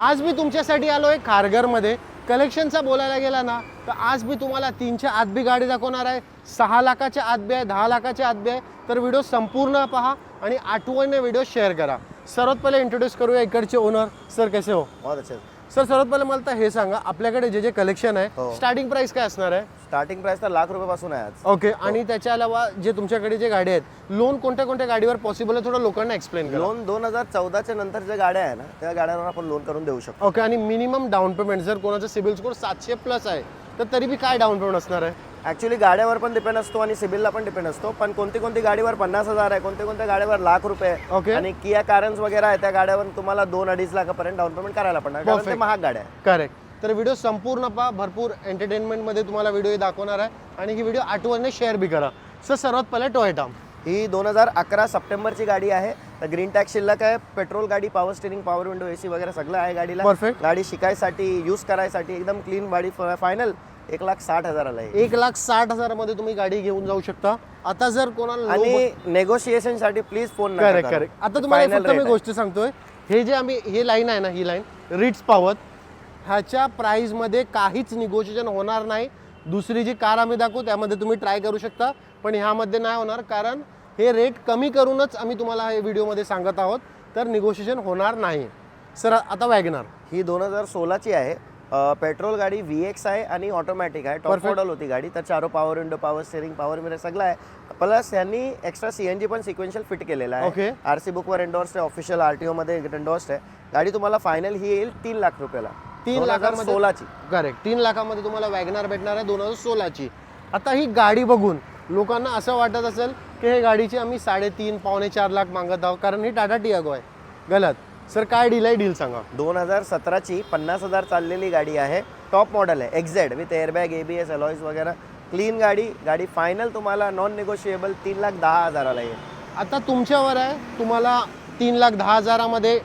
आज मी तुमच्यासाठी आलोय खारघरमध्ये. कलेक्शनचा बोलायला गेला ना तर आज मी तुम्हाला 3च्या आत बी गाडी दाखवणार आहे, 6 लाखाच्या आत बी आहे, 10 लाखाच्या आत बी आहे. तर व्हिडिओ संपूर्ण पहा आणि आठवणीने व्हिडिओ शेअर करा. सर्वात पहिले इंट्रोड्यूस करूया इकडचे ओनर. सर कैसे हो? बहुत अच्छे. सर सर्वात पहिले मला तर हे सांगा, आपल्याकडे जे जे कलेक्शन आहे स्टार्टिंग प्राइस काय असणार आहे? स्टार्टिंग प्राइस तर लाख रुपयापासून आहे आज. ओके. आणि त्याच्या अलावा जे तुमच्याकडे जे गाडी आहेत, लोन कोणत्या कोणत्या गाडीवर पॉसिबल आहे थोडं लोकांना एक्सप्लेन करा. लोन 2014च्या नंतर ज्या गाड्या आहे ना त्या गाड्यांवर आपण लोन करून देऊ शकतो. ओके. आणि मिनिमम डाऊन पेमेंट जर कोणाचा सिबिल स्कोर 700 प्लस आहे तर तरी बी काय डाऊन पेमेंट असणार आहे? ऍक्च्युली गाड्यावर पण डिपेंड असतो आणि सिबिलला पण डिपेंड असतो. पण कोणती गाडीवर 50,000 आहे, कोणत्या गाडीवर लाख रुपये. ओके. आणि किया कारन्स वगैरे आहे त्या गाड्यावर तुम्हाला 2-2.5 लाखापर्यंत डाऊन पेमेंट करायला पडणार, कारण ते महाग गाड्या आहे. करेक्ट. तर व्हिडिओ संपूर्ण पहा, भरपूर एंटरटेनमेंटमध्ये तुम्हाला व्हिडिओ दाखवणार आहे आणि ही व्हिडिओ आठवणीने शेअर बी करा. सर सर्वात पहिले टोयोटा. ही 2011 सप्टेंबरची गाडी आहे. तर ग्रीन टॅक्स शिल्लक आहे. पेट्रोल गाडी, power steering, power window, AC वगैरे सगळं आहे गाडीला. परफेक्ट. गाडी शिकायसाठी यूज करायसाठी एकदम क्लीन गाडी. फायनल 1,60,000 आहे. 1,60,000 मध्ये तुम्ही गाडी घेऊन जाऊ शकता. आता जर कोणाला आणि नेगोशिएशन साठी प्लीज फोन नका करेक्ट करू. करेक्ट. आता तुम्हाला Final फक्त मी rate गोष्ट सांगतोय, हे जे आम्ही हे लाईन आहे ना, ही लाईन रिट्स पावत, ह्याच्या प्राइसमध्ये काहीच निगोशिएशन होणार नाही. दुसरी जी कार आम्ही दाखवू त्यामध्ये तुम्ही ट्राय करू शकता, पण ह्यामध्ये नाही होणार, कारण हे रेट कमी करूनच आम्ही तुम्हाला हे व्हिडिओमध्ये सांगत आहोत. तर निगोशिएशन होणार नाही. सर आता वॅगनर. ही 2016ची आहे. पेट्रोल गाडी VX आहे आणि ऑटोमॅटिक आहे. टॉप मॉडेल होती गाडी. तर चारो power window, power steering, power mirror सगळं आहे. प्लस यांनी एक्स्ट्रा CNG पण सिक्वेन्शियल फिट केलेला आहे. ओके. RC बुकवर एंडोर्स्ड आहे, ऑफिशियल RTO मध्ये एंडोर्स्ड आहे. गाडी तुम्हाला फायनल ही येईल 3 लाख रुपयाला. 3 लाखामध्ये 2016ची. करेक्ट. 3 लाखामध्ये तुम्हाला वॅगनर भेटणार आहे 2016ची. आता ही गाडी बघून लोकांना असं वाटत असेल की हे गाडीची आम्ही 3.5 पावणे 4 लाख मागत आहोत, कारण ही टाटा टियागो आहे. गलत. सर काय डील आहे? डील सांगा. 2017ची 50,000 चाललेली गाडी आहे. टॉप मॉडेल आहे. XZ with airbag, ABS, alloys वगैरे. क्लीन गाडी फायनल तुम्हाला नॉन निगोशिएबल 3,10,000ला येईल. आता तुमच्यावर आहे, तुम्हाला 3,10,000मध्ये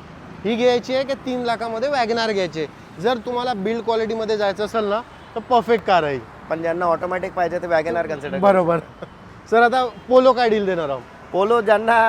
ही घ्यायची आहे की 3 लाखामध्ये वॅगनार घ्यायची आहे. जर तुम्हाला बिल्ड क्वालिटीमध्ये जायचं असेल ना तर परफेक्ट कार आहे. पण ज्यांना ऑटोमॅटिक पाहिजे ते वॅगनआर कन्सिडर. बरोबर. सर आता पोलो काय डील देणार आहोत? पोलो ज्यांना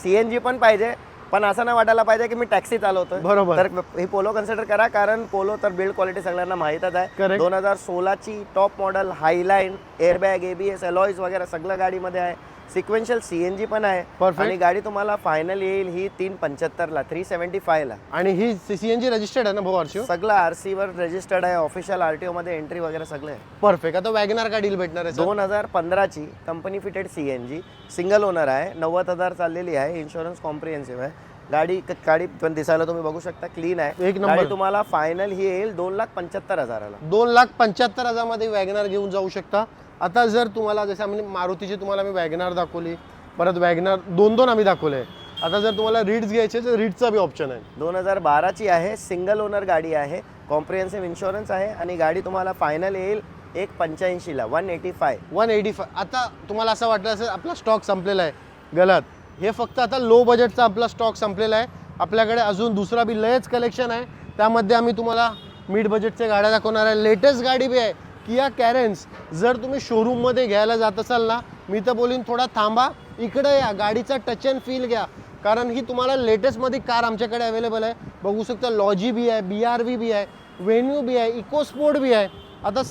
CNG पण पाहिजे पण असं नाही वाटायला पाहिजे की मी टॅक्सी चालवतोय, बरोबर. तर ही पोलो कन्सिडर करा, कारण पोलो तर बिल्ड क्वालिटी सगळ्यांना माहीतच आहे. Correct. 2016ची top model, Highline, airbag, ABS, alloys वगैरे सगळं गाडीमध्ये आहे. सिक्वेन्शियल CNG पण आहे. Perfect. आणि गाडी तुम्हाला फायनल येईल ही 375ला, 375ला. आणि ही CNG रजिस्टर्ड आहे ना भाऊ? अर्शिव सगळं RC वर रजिस्टर्ड आहे. ऑफिशियल RTO मध्ये एंट्री वगैरे सगळं आहे. परफेक्ट. आता वॅगनार काय डील भेटणार आहे? 2015ची company fitted CNG, single owner आहे. 90,000 चाललेली आहे. इन्शुरन्स कॉम्प्रिहेन्सिव्ह आहे. गाडी पण दिसायला तुम्ही बघू शकता क्लीन आहे. एक नंबर. गाडी तुम्हाला फायनल ही येईल 2,75,000ला. 2,75,000 मध्ये वॅगनार घेऊन जाऊ शकता. आता जर तुम्हाला जसं आम्ही मारुतीची तुम्हाला मी वॅगनार दाखवली, परत वॅगनार 2 आम्ही दाखवले. आता जर तुम्हाला रिट्स घ्यायचे तर रिट्सचा बी ऑप्शन आहे. 2012ची आहे. सिंगल ओनर गाडी आहे. कॉम्प्रिहेन्सिव्ह इन्शुरन्स आहे. आणि गाडी तुम्हाला फायनल येईल 185ला, 185. आता तुम्हाला असं वाटलं असेल आपला स्टॉक संपलेला आहे. गलत. हे फक्त आता लो बजेटचा आपला स्टॉक संपलेला आहे. आपल्याकडे अजून दुसरा बी लयच कलेक्शन आहे. त्यामध्ये आम्ही तुम्हाला मिड बजेटच्या गाड्या दाखवणार आहे. लेटेस्ट गाडी बी आहे किया कॅरेन्स. जर तुम्ही शोरूममध्ये घ्यायला जात असाल ना, मी तर बोलीन थोडा थांबा, इकडे या, गाडीचा टच अँड फील घ्या, कारण ही तुम्हाला लेटेस्टमध्ये कार आमच्याकडे अवेलेबल आहे. बघू शकता लॉजी बी आहे, BRV बी आहे, व्हेन्यू बी आहे, इकोस्पोर्ट बी आहे. आता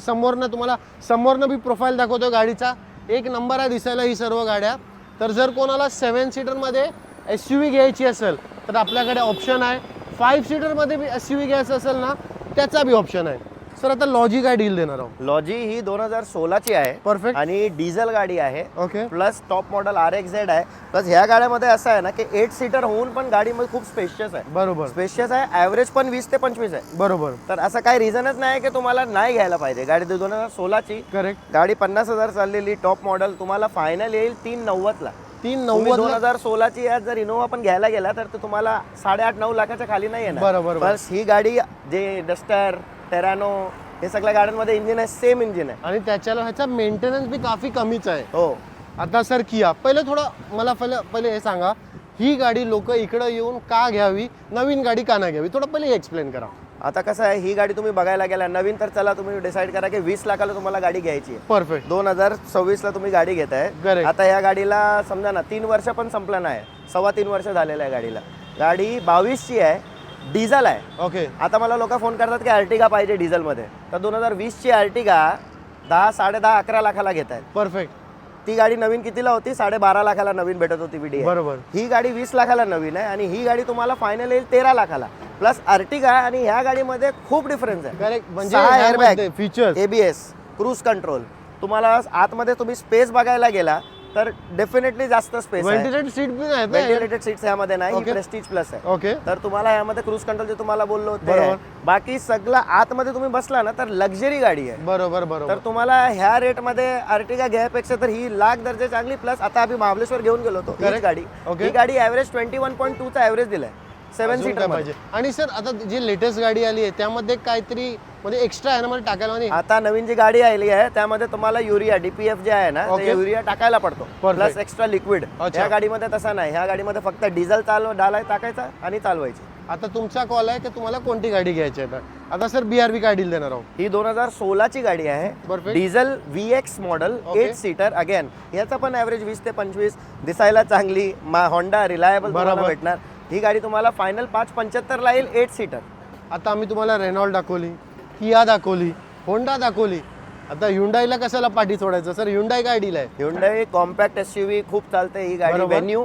समोरनं बी प्रोफाईल दाखवतो गाडीचा. एक नंबर आहे दिसायला ही सर्व गाड्या. तर जर कोणाला 7 सीटरमध्ये SUV घ्यायची असेल तर आपल्याकडे ऑप्शन आहे. 5 सीटरमध्ये बी SUV घ्यायचं असेल ना त्याचा बी ऑप्शन आहे. सर आता लॉजी काय डील देणार आहोत? लॉजी ही 2016ची आहे. परफेक्ट. आणि डिझेल गाडी आहे. Okay. Plus top model RXZ आहे. प्लस ह्या गाड्यामध्ये असं आहे ना की 8 सीटर होऊन पण गाडीमध्ये खूप स्पेशियस आहे. बरोबर. स्पेशियस आहे. ॲव्हरेज पण 20 ते 25 आहे. बरोबर. तर असं काही रिझनच नाही की तुम्हाला नाही घ्यायला पाहिजे. गाडी 2016ची. करेक्ट. गाडी 50,000 चाललेली, टॉप मॉडेल, तुम्हाला फायनल येईल 390ला. 390. 2016ची आज जर इनोवा पण घ्यायला गेला तर तुम्हाला 8.5-9 लाखाच्या खाली नाही येणार. बरोबर. बस ही गाडी जे डस्टर, टेरानो हे सगळ्या गाड्यांमध्ये इंजिन आहे, सेम इंजिन आहे. आणि त्याच्याला ह्याचा मेंटेनन्स बी काफी कमीच आहे. हो. आता सर किया, मला पहिले हे सांगा, ही गाडी लोक इकडे येऊन का घ्यावी, नवीन गाडी का नाही घ्यावी, थोडं पहिले एक्सप्लेन करा. आता कसं आहे, ही गाडी तुम्ही बघायला गेला नवीन तर चला तुम्ही डिसाईड करा की 20 लाखाला तुम्हाला गाडी घ्यायची आहे. परफेक्ट. 2026ला तुम्ही गाडी घेताय. Correct. आता या गाडीला समजा ना 3 वर्ष पण संपलं नाही, 3.25 वर्ष झालेलं आहे गाडीला. गाडी 22ची आहे. डिझेल आहे. ओके. आता मला लोक फोन करतात की अर्टिगा पाहिजे डिझेलमध्ये, तर 2020ची अर्टिगा 10, 10.5, 11 लाखाला घेत आहेत. परफेक्ट. ती गाडी नवीन कितीला होती? 12.5 लाखाला नवीन भेटत होती VDI. बरोबर. ही गाडी 20 लाखाला नवीन आहे आणि ही गाडी तुम्हाला फायनल येईल 13 लाखाला. प्लस अर्टिगा आणि ह्या गाडीमध्ये खूप डिफरन्स आहे. करेक्ट. म्हणजे airbag, features, ABS, cruise control. तुम्हाला आतमध्ये तुम्ही स्पेस बघायला गेला तर डेफिनेटली जास्त स्पेस आहे. व्हेंटिलेटेड सीट पण आहेत ना? व्हेंटिलेटेड सीट्स यामध्ये नाही, Okay. प्रेस्टीज प्लस आहे. ओके. तर तुम्हाला यामध्ये क्रूज कंट्रोल जे तुम्हाला बोललो होते बरोबर. बाकी सगळं आतमध्ये तुम्ही बसला ना तर लक्झरी गाडी आहे. बरोबर तर बरोबर. तुम्हाला ह्या रेटमध्ये अर्टिगा घ्यायपेक्षा तर ही लाख दर्जे चांगली. प्लस आता आम्ही महाबळेश्वर घेऊन गेलो होतो हीच Correct. गाडी. Okay. ही गाडी ॲव्हरेज 21.2चा ॲव्हरेज दिलाय 7 अजून सीटर काय मध्ये. पाहिजे? आणि सर आता जी लेटेस्ट गाडी आली आहे त्यामध्ये काहीतरी म्हणजे एक्स्ट्रा आहे ना मला टाकायला नाही? आता नवीन जी गाडी आली आहे त्यामध्ये तुम्हाला युरिया DPF जे आहे ना Okay. ते युरिया टाकायला पडतो. Perfect. Plus extra liquid. अच्छा. ह्या गाडीमध्ये तसा नाही. ह्या गाडीमध्ये फक्त डिझेल टाकायचा आणि चालवायची. आता तुमचा कॉल आहे की तुम्हाला कोणती गाडी घ्यायची आहे? आता सर BRV काय डील देणार आहोत? ही 2016ची गाडी आहे. Perfect. Diesel VX model Okay. 8 seater. Again याचा पण ॲव्हरेज 20 ते 25. दिसायला चांगली. होंडा रिलायबल तुम्हाला बरोबर. भेटणार. ही गाडी तुम्हाला फायनल 5.75ला येईल 8 सीटर. आता आम्ही तुम्हाला रेनॉल्ड दाखवली, किया दाखवली, होंडा दाखवली. आता Hyundaiला कशाला पाठी सोडायचं सर? Hyundai काय डील आहे? Hyundai कॉम्पॅक्ट SUV खूप चालते. ही गाडी बरोबर. व्हेन्यू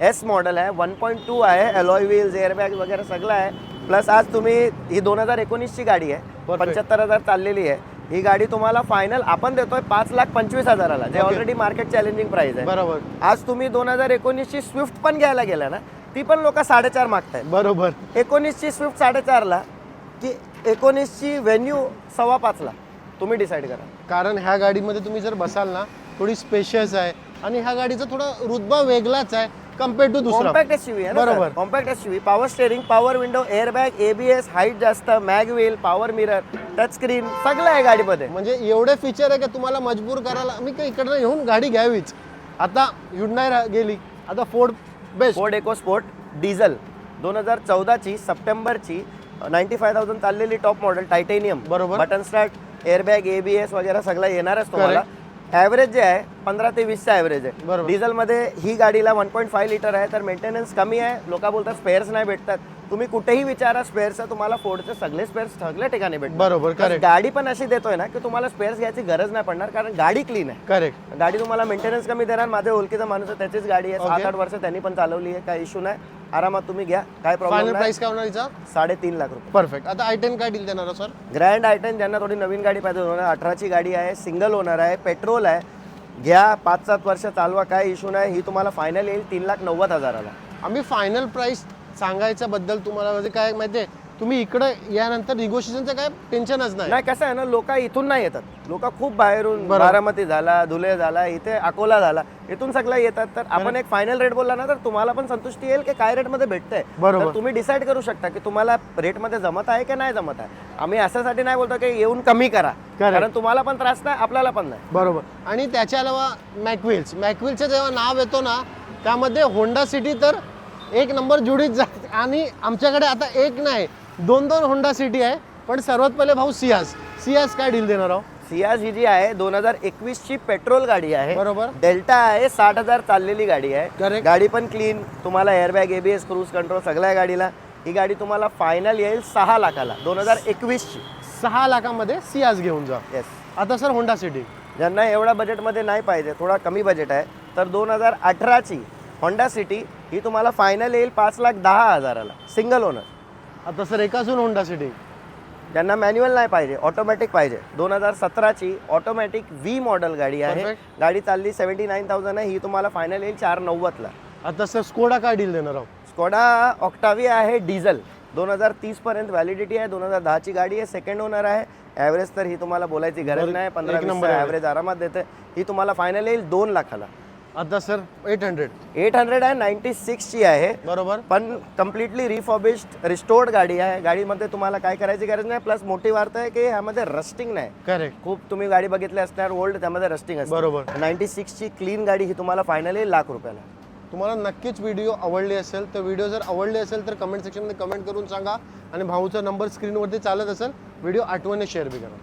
S मॉडेल आहे. 1.2 आहे. अलॉय व्हील्स, एअरबॅग वगैरे सगळं आहे. प्लस आज तुम्ही ही 2019ची गाडी आहे. Perfect. 75,000 चाललेली आहे. ही गाडी तुम्हाला फायनल आपण देतोय 5,25,000ला, जे Okay. Already market challenging price आहे. बरोबर आज तुम्ही 2019ची स्विफ्ट पण घ्यायला गेला ना ती पण लोक 4.5 मागतायत. बरोबर. 19ची स्विफ्ट 4.5ला की 19ची व्हेन्यू 5.25ला तुम्ही डिसाईड करा. कारण ह्या गाडीमध्ये तुम्ही जर बसाल ना थोडी स्पेशियस आहे आणि ह्या गाडीचा थोडा रुतबा वेगळाच आहे कम्पेअर टू दुसरा. कॉम्पॅक्ट SUV आहे ना. बरोबर. Compact SUV, power steering, power window, airbag, ABS, height जास्त, mag wheel, power mirror, touch screen सगळं आहे गाडीमध्ये. म्हणजे एवढे फीचर आहे की तुम्हाला मजबूर करायला मी काही इकडनं येऊन गाडी घ्यावीच. आता Hyundai गेली, आता Ford best. Ford EcoSport diesel 2014ची सप्टेंबरची 95,000 चाललेली टॉप मॉडेल टायटेनियम. बरोबर. बटन स्टार्ट, एअरबॅग, ABS वगैरे सगळं येणारच तुम्हाला. ॲव्हरेज जे आहे 15 ते 20चा ॲव्हरेज आहे. बरोबर. डिझेलमध्ये ही गाडीला 1.5 लिटर आहे तर मेंटेनन्स कमी आहे. लोक बोलतात स्पेअर्स नाही भेटतात. तुम्ही कुठेही विचारा स्पेअर्सचं, तुम्हाला फोर्डचे सगळे स्पेअर्स सगळ्या ठिकाणी भेटतात. बरोबर. करेक्ट. गाडी पण अशी देतोय ना की तुम्हाला स्पेअर्स घ्यायची गरज नाही पडणार कारण गाडी क्लीन आहे. करेक्ट. गाडी तुम्हाला मेंटेनन्स कमी देणार. माझ्या ओळखीचा माणूस आहे, त्याचीच गाडी आहे. Okay. 7-8 वर्ष त्यांनी पण चालवली आहे. काही इश्यू नाही. आरामात तुम्ही घ्या, काय प्रॉब्लेम फायनल नाही. प्राइस काय होणार हिचा? 3.5 लाख रुपये. परफेक्ट. आता I10 काय डील देणार सर? ग्रँड I10 ज्यांना थोडी नवीन गाडी पाहिजे, 2018ची गाडी आहे, सिंगल ओनर आहे, पेट्रोल आहे, घ्या. 5-7 वर्ष चालवा, काय इश्यू नाही. ही तुम्हाला फायनल येईल 3,90,000ला. आम्ही फायनल प्राइस सांगायच्या बद्दल तुम्हाला म्हणजे काय माहिती आहे, तुम्ही इकडे यानंतर निगोशिएशनचं काय टेन्शनच नाही. नाही, कसं आहे ना, लोक इथून नाही येतात. लोक खूप बाहेरून, बरोबर. बारामती झाला, धुले झाला, इथे अकोला झाला, इथून सगळं येतात. तर आपण एक फायनल रेट बोलला ना तर तुम्हाला पण संतुष्टी येईल की काय रेटमध्ये भेटतंय. बरोबर. तर तुम्ही डिसाईड करू शकता की तुम्हाला रेटमध्ये जमत आहे की नाही जमत आहे. आम्ही अशासाठी नाही बोलतो की येऊन कमी करा, कारण तुम्हाला पण त्रास नाही, आपल्याला पण नाही. बरोबर. आणि त्याच्या अलावा मॅकविल्सचं जेव्हा नाव येतो ना त्यामध्ये होंडा सिटी तर एक नंबर जुडीत जाते. आणि आमच्याकडे आता एक नाही 2 होंडा सिटी आहे. पण सर्वात पहिले भाऊ सियाज काय डील देणार आहोत? सियाज ही जी आहे 2021ची पेट्रोल गाडी आहे. बरोबर. डेल्टा आहे, 60,000 चाललेली गाडी आहे. Correct. गाडी पण क्लीन, तुम्हाला एअरबॅग, ABS, क्रूज कंट्रोल सगळं आहे गाडीला. ही गाडी तुम्हाला फायनल येईल 6 लाखाला 2021ची. 6 लाखामध्ये सियाज घेऊन जा. येस. आता सर होंडा सिटी ज्यांना एवढा बजेटमध्ये नाही पाहिजे, थोडा कमी बजेट आहे, तर 2018ची होंडा सिटी ही तुम्हाला फायनल येईल 5,10,000ला सिंगल ओनर. आता सर एकाचून होंडा सिटी. ज्यांना मॅन्युअल नाही पाहिजे, ऑटोमॅटिक पाहिजे, 2017ची ऑटोमॅटिक V मॉडेल गाडी आहे. Perfect. गाडी चालली 79,000 आहे. ही तुम्हाला फायनल येईल 490ला. आता सर स्कोडा काय डील देणार आहोत? स्कोडा ऑक्टाविया आहे डिझेल, 2030 पर्यंत व्हॅलिडिटी आहे. 2010ची गाडी आहे, सेकंड ओनर आहे. ॲव्हरेज तर ही तुम्हाला बोलायची गरज नाही, 15-20 ॲव्हरेज आरामात देते. ही तुम्हाला फायनल येईल 2 लाखाला. आता सर 800 आहे, 96ची आहे. बरोबर. पण कम्प्लिटली रिफॉर्बिश्ड रिस्टोर्ड गाडी आहे. गाडीमध्ये तुम्हाला काय करायची गरज नाही. प्लस मोठी वार्ता आहे की ह्यामध्ये रस्टिंग नाही. करेक्ट. खूप तुम्ही गाडी बघितली असणार ओल्ड, त्यामध्ये रस्टिंग असते. बरोबर. 96ची क्लीन गाडी ही तुम्हाला फायनल येईल 1 लाख रुपयाला. तुम्हाला नक्कीच व्हिडिओ आवडली असेल तर व्हिडिओ जर आवडली असेल तर कमेंट सेक्शनमध्ये कमेंट करून सांगा. आणि भाऊचा नंबर स्क्रीनवरती चालत असेल, व्हिडिओ आठवणीने शेअर बी करा.